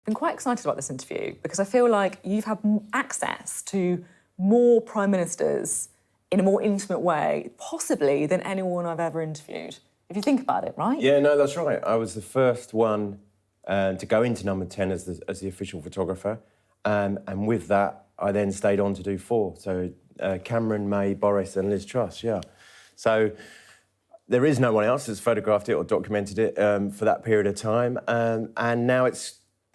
been quite excited about this interview because I feel like you've had access to more prime ministers in a more intimate way, possibly than anyone I've ever interviewed. If you think about it, right? Yeah, no, that's right. I was the first one to go into number 10 as the official photographer. And with that, I then stayed on to do 4. So Cameron, May, Boris and Liz Truss, yeah. So there is no one else that's photographed it or documented it for that period of time. And now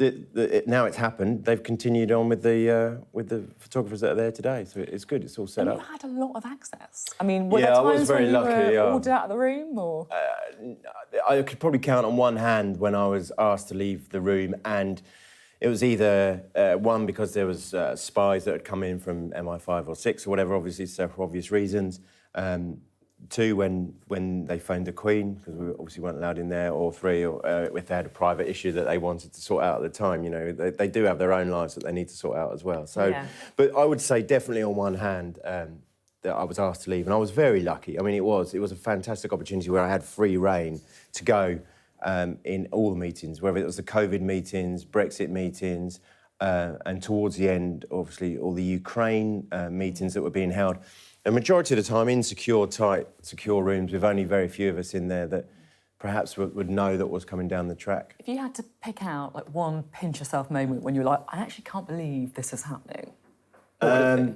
now it's happened. They've continued on with the photographers that are there today. So it's good. It's all set up. You had a lot of access. I mean, were there times when you were ordered out of the room, or? I could probably count on one hand when I was asked to leave the room, and it was either one because there was spies that had come in from MI5 or 6 or whatever, obviously for obvious reasons. 2, when they phoned the Queen, because we obviously weren't allowed in there, or 3, or if they had a private issue that they wanted to sort out at the time. You know, they do have their own lives that they need to sort out as well. So, yeah. But I would say definitely on one hand that I was asked to leave, and I was very lucky. I mean, it was a fantastic opportunity where I had free rein to go in all the meetings, whether it was the COVID meetings, Brexit meetings, and towards the end, obviously, all the Ukraine meetings that were being held. The majority of the time in tight, secure rooms with only very few of us in there that perhaps would know that was coming down the track. If you had to pick out like one pinch yourself moment when you were like, I actually can't believe this is happening, what would it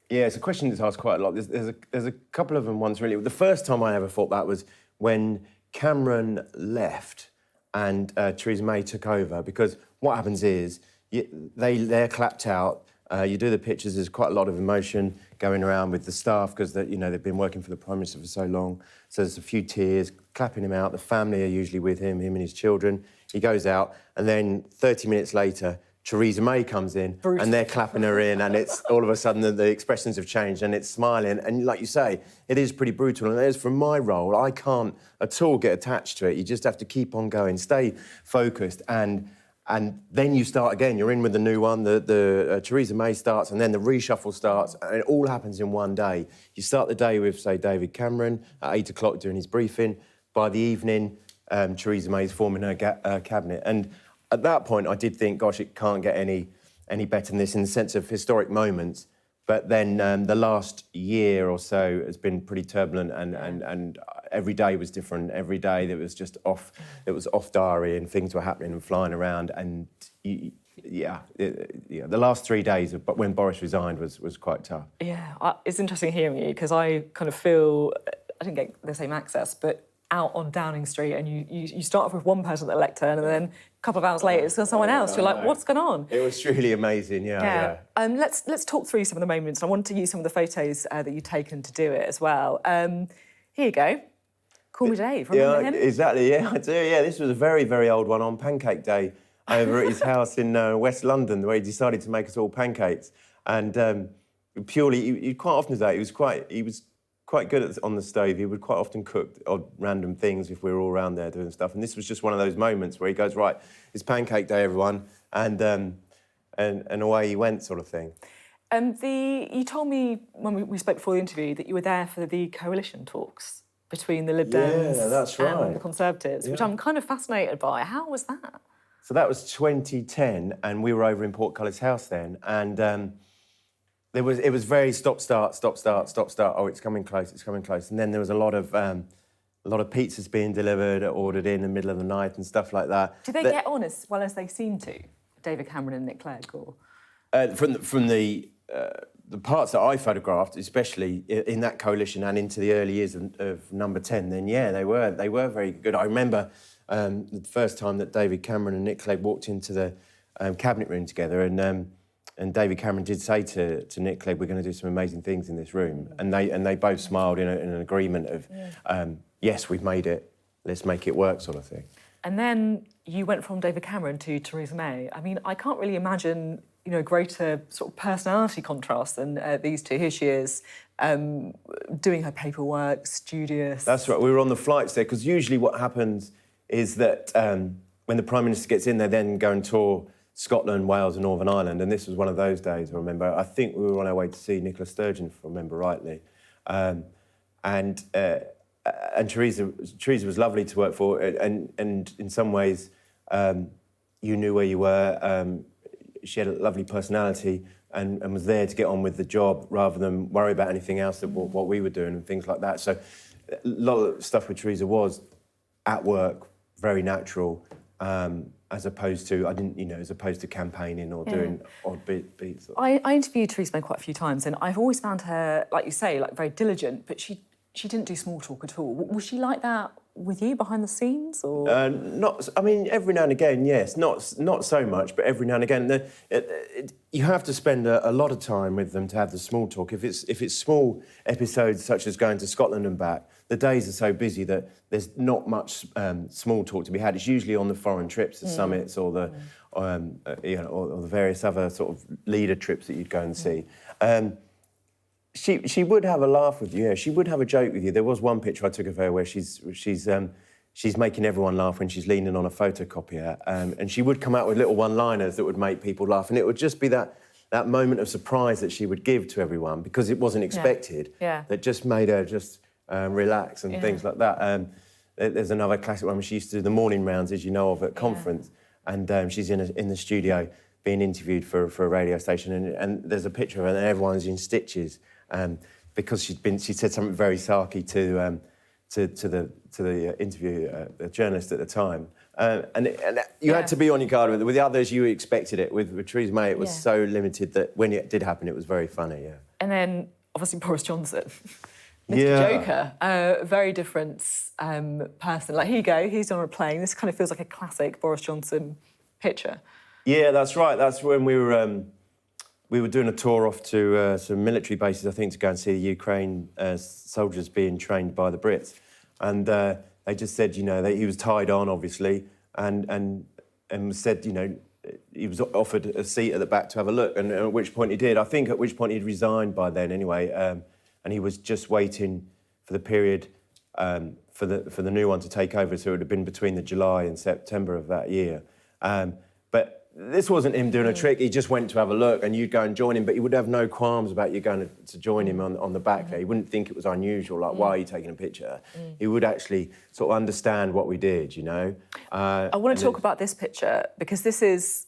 be? Yeah, it's a question that's asked quite a lot. There's a couple of them ones really. The first time I ever thought that was when Cameron left and Theresa May took over, because what happens is they're clapped out. You do the pictures, there's quite a lot of emotion going around with the staff because they've been working for the Prime Minister for so long. So there's a few tears, clapping him out. The family are usually with him and his children. He goes out, and then 30 minutes later, Theresa May comes in, and they're clapping her in, and it's all of a sudden the expressions have changed, and it's smiling. And like you say, it is pretty brutal. And as from my role, I can't at all get attached to it. You just have to keep on going, stay focused, and then you start again. You're in with the new one. The Theresa May starts, and then the reshuffle starts, and it all happens in one day. You start the day with, say, David Cameron at 8 o'clock doing his briefing. By the evening, Theresa May's forming her cabinet. And at that point, I did think, gosh, it can't get any better than this in the sense of historic moments. But then the last year or so has been pretty turbulent, and every day was different. Every day there was just off. It was off diary, and things were happening and flying around. And the last 3 days, but when Boris resigned, was quite tough. Yeah, it's interesting hearing you because I kind of feel I didn't get the same access, but out on Downing Street, and you start off with one person at the lectern, and then a couple of hours later it's someone else. You're like, what's going on? It was truly amazing, yeah. Let's talk through some of the moments. I wanted to use some of the photos that you've taken to do it as well. Here you go. Call me Dave. Remember him? Exactly. Yeah, I do. Yeah, this was a very, very old one on Pancake Day over at his house in West London, where he decided to make us all pancakes. And purely, he quite often say he was quite good on the stove. He would quite often cook odd random things if we were all around there doing stuff. And this was just one of those moments where he goes, right, it's Pancake Day, everyone, and away he went, sort of thing. You told me when we spoke before the interview that you were there for the coalition talks between the Lib Dems and the Conservatives, which I'm kind of fascinated by. How was that? So that was 2010, and we were over in Portcullis House then, and it was very stop start. Oh, it's coming close. And then there was a lot of pizzas being delivered, ordered in the middle of the night and stuff like that. Did they get on as well as they seemed to, David Cameron and Nick Clegg, or? From the parts that I photographed, especially in that coalition and into the early years of Number 10, then yeah, they were very good. I remember the first time that David Cameron and Nick Clegg walked into the cabinet room together, and David Cameron did say to Nick Clegg, we're going to do some amazing things in this room. And they both smiled in an agreement of, yes, we've made it, let's make it work, sort of thing. And then you went from David Cameron to Theresa May. I mean, I can't really imagine, greater sort of personality contrast than these two. Here she is, doing her paperwork, studious. That's right, we were on the flights there, because usually what happens is that when the Prime Minister gets in, they then go and tour Scotland, Wales and Northern Ireland, and this was one of those days, I remember. I think we were on our way to see Nicola Sturgeon, if I remember rightly. And Theresa was lovely to work for, and in some ways you knew where you were. She had a lovely personality and was there to get on with the job rather than worry about anything else that what we were doing and things like that. So a lot of stuff with Theresa was at work, very natural, as opposed to as opposed to campaigning or doing odd beats. I interviewed Theresa May quite a few times, and I've always found her, like you say, like very diligent. But she didn't do small talk at all. Was she like that with you behind the scenes, or not? I mean, every now and again, yes. Not so much, but every now and again, you have to spend a lot of time with them to have the small talk. If it's small episodes such as going to Scotland and back, the days are so busy that there's not much small talk to be had. It's usually on the foreign trips, the summits, or the or the various other sort of leader trips that you'd go and see. She would have a laugh with you. Yeah, she would have a joke with you. There was one picture I took of her where she's making everyone laugh when she's leaning on a photocopier, and she would come out with little one-liners that would make people laugh, and it would just be that moment of surprise that she would give to everyone because it wasn't expected. That just made her just relax and things like that. There's another classic one where she used to do the morning rounds, as you know of, at conference, and she's in the studio being interviewed for a radio station, and there's a picture of her and everyone's in stitches. Because she said something very sarky to the interview, the journalist at the time, and you had to be on your guard with it. With the others, you expected it. With Theresa May, it was so limited that when it did happen, it was very funny. Yeah. And then obviously Boris Johnson, Mr. Joker, very different person. Like here you go, he's on a plane. This kind of feels like a classic Boris Johnson picture. Yeah, that's right. That's when we were doing a tour off to some military bases, I think, to go and see the Ukraine soldiers being trained by the Brits. And they just said, that he was tied on, obviously, and said, he was offered a seat at the back to have a look, and at which point he did. I think at which point he'd resigned by then anyway, and he was just waiting for the period for the new one to take over, so it would have been between the July and September of that year. But this wasn't him doing a trick. He just went to have a look, and you'd go and join him, but he would have no qualms about you going to join him on the back there. He wouldn't think it was unusual, like, why are you taking a picture? He would actually sort of understand what we did, I want to talk about this picture, because this is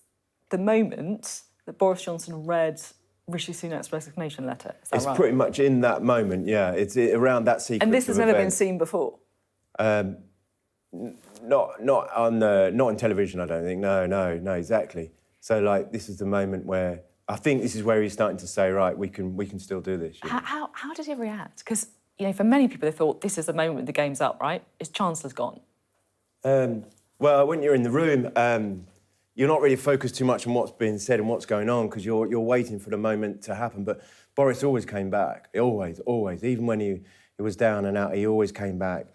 the moment that Boris Johnson read Rishi Sunak's resignation letter. Is that it's right? Pretty much in that moment, yeah. It's around that sequence. And this has never been seen before? Not on television, I don't think. No, exactly. So, like, this is the moment where I think this is where he's starting to say, right, we can still do this. How did he react? Because for many people, they thought this is the moment the game's up, right? His Chancellor's gone. Well, when you're in the room, you're not really focused too much on what's being said and what's going on because you're waiting for the moment to happen. But Boris always came back. Always. Even when he was down and out, he always came back.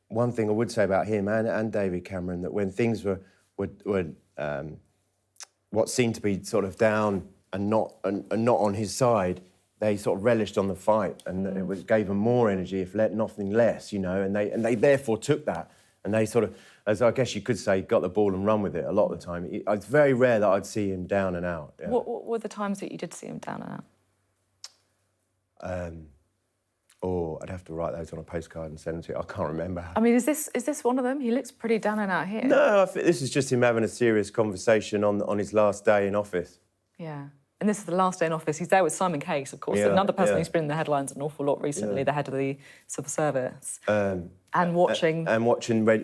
One thing I would say about him and David Cameron, that when things were what seemed to be sort of down and not on his side, they sort of relished on the fight, and it gave them more energy, if nothing less, and they therefore took that, and they sort of, as I guess you could say, got the ball and run with it a lot of the time. It's very rare that I'd see him down and out. Yeah. What were the times that you did see him down and out? I'd have to write those on a postcard and send them to you. I can't remember. I mean, is this one of them? He looks pretty down and out here. No, I think this is just him having a serious conversation on his last day in office. Yeah. And this is the last day in office. He's there with Simon Case, of course, another person who's been in the headlines an awful lot recently, the head of the civil service. And watching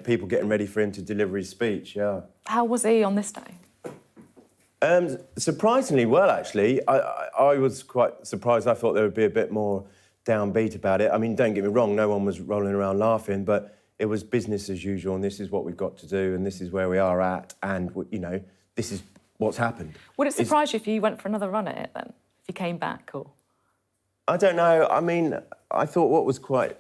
people getting ready for him to deliver his speech, yeah. How was he on this day? Surprisingly well, actually. I was quite surprised. I thought there would be a bit more downbeat about it. I mean, don't get me wrong, no one was rolling around laughing, but it was business as usual, and this is what we've got to do, and this is where we are at, and, this is what's happened. Would it surprise you if you went for another run at it, then? If you came back, or...? I don't know. I mean, I thought what was quite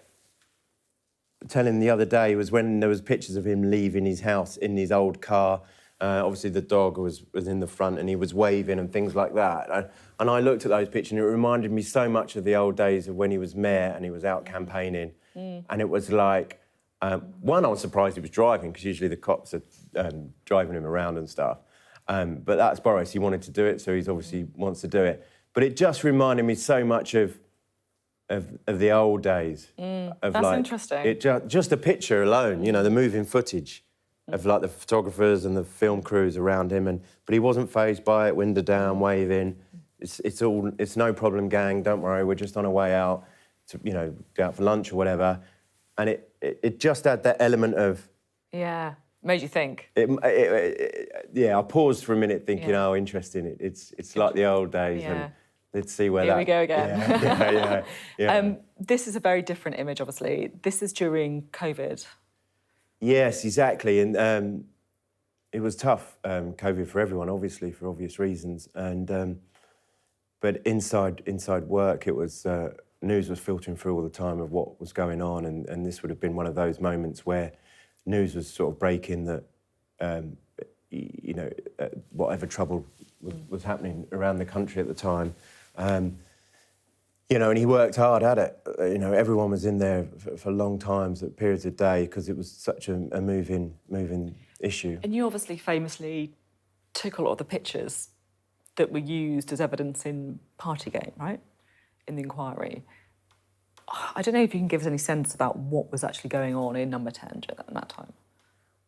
telling the other day was when there was pictures of him leaving his house in his old car. Obviously, the dog was in the front and he was waving and things like that. And I looked at those pictures and it reminded me so much of the old days of when he was mayor and he was out campaigning. And it was like, one, I was surprised he was driving because usually the cops are driving him around and stuff. But that's Boris. He wanted to do it, so he obviously wants to do it. But it just reminded me so much of the old days. That's interesting. Just a picture alone, the moving footage. of like the photographers and the film crews around him, but he wasn't fazed by it. Window down, waving. It's no problem, gang. Don't worry, we're just on our way out to go out for lunch or whatever, and it just had that element of made you think. Yeah, I paused for a minute thinking, oh, interesting. It's like the old days, and let's see where Here we go again. Yeah. This is a very different image, obviously. This is during COVID. Yes, exactly, and it was tough, COVID for everyone, obviously, for obvious reasons, and but inside work, it was news was filtering through all the time of what was going on, and this would have been one of those moments where news was sort of breaking that, whatever trouble was happening around the country at the time, and he worked hard at it. Everyone was in there for long times, at periods of day, because it was such a moving issue. And you obviously famously took a lot of the pictures that were used as evidence in Partygate, right? In the inquiry. I don't know if you can give us any sense about what was actually going on in Number 10 at that time.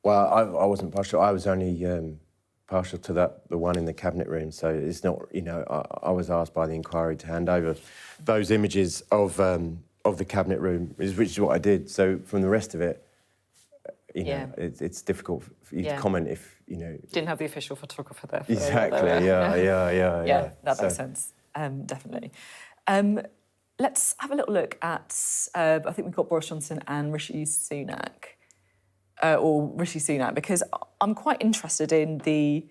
Well, I wasn't partial. I was only partial to the one in the cabinet room. So it's not, I was asked by the inquiry to hand over those images of the cabinet room, which is what I did. So from the rest of it, it's difficult for you to comment if, Didn't have the official photographer there. Exactly, yeah. That makes sense, definitely. Let's have a little look at, I think we've got Boris Johnson and Rishi Sunak, because I'm quite interested in the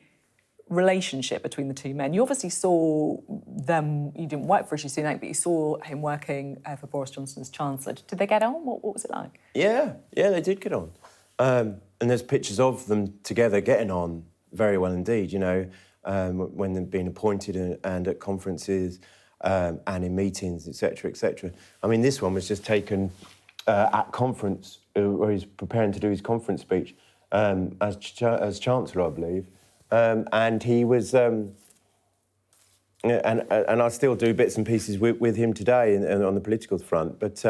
relationship between the two men. You obviously saw them, you didn't work for Rishi Sunak, but you saw him working for Boris Johnson as Chancellor. Did they get on? What was it like? Yeah, they did get on. And there's pictures of them together getting on very well indeed, when they've been appointed and at conferences and in meetings, etc., etc. I mean, this one was just taken at conference, where he's preparing to do his conference speech as Chancellor, I believe. And he was... and I still do bits and pieces with him today and on the political front, but...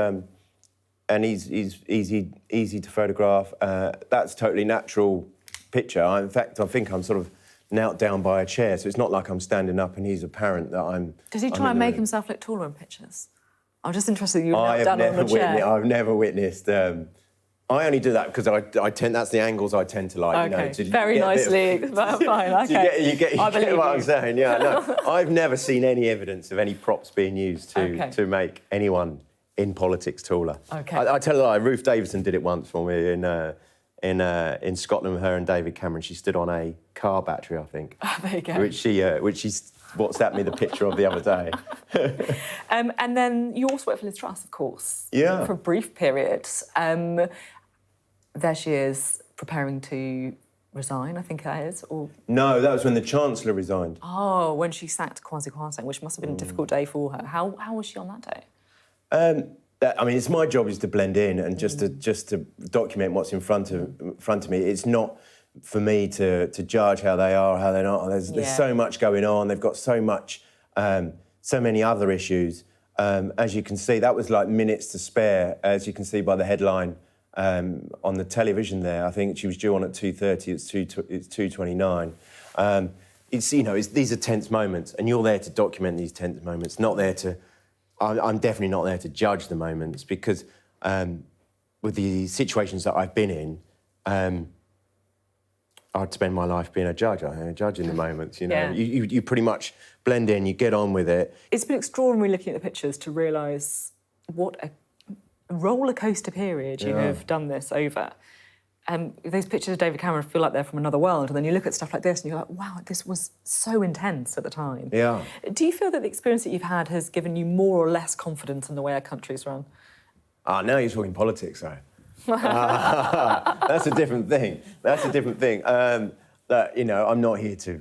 and he's easy to photograph. That's a totally natural picture. In fact, I think I'm sort of knelt down by a chair, so it's not like I'm standing up and he's apparent that I'm... Does he try and make himself look taller in pictures? I'm just interested that you knelt down on the chair. I've never witnessed... I only do that because I tend... That's the angles I tend to like, Okay, very nicely. Fine, okay. You get what I'm saying, yeah. No, I've never seen any evidence of any props being used to make anyone in politics taller. Okay. I tell you what, Ruth Davison did it once for me in Scotland with her and David Cameron. She stood on a car battery, I think. Oh, there you go. Which she WhatsApped me the picture of the other day. And then you also worked for Liz Truss, of course. Yeah. For a brief period. There she is, preparing to resign, I think that is, or... No, that was when the Chancellor resigned. Oh, when she sacked Kwasi Kwarteng, which must have been a difficult day for her. How was she on that day? I mean, it's my job is to blend in and just to document what's in front of me. It's not for me to judge how they are or how they're not. There's so much going on. They've got so many other issues. As you can see, that was like minutes to spare, as you can see by the headline on the television there. I think she was due on at 2:30. It's 2:29. These are tense moments, and you're there to document these tense moments, not there to... I'm definitely not there to judge the moments, because with the situations that I've been in, I'd spend my life being a judge. I'm judging the moments, You pretty much blend in, you get on with it. It's been extraordinary looking at the pictures to realise what a roller coaster period you have done this over. Those pictures of David Cameron feel like they're from another world, and then you look at stuff like this and you're like, wow, this was so intense at the time. Yeah. Do you feel that the experience that you've had has given you more or less confidence in the way our country's run? Now you're talking politics, though. That's a different thing. I'm not here to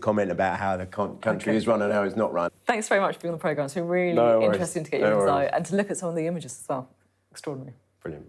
comment about how the country is run and how it's not run. Thanks very much for being on the programme. It's been really interesting to get your insight and to look at some of the images as well. Extraordinary. Brilliant.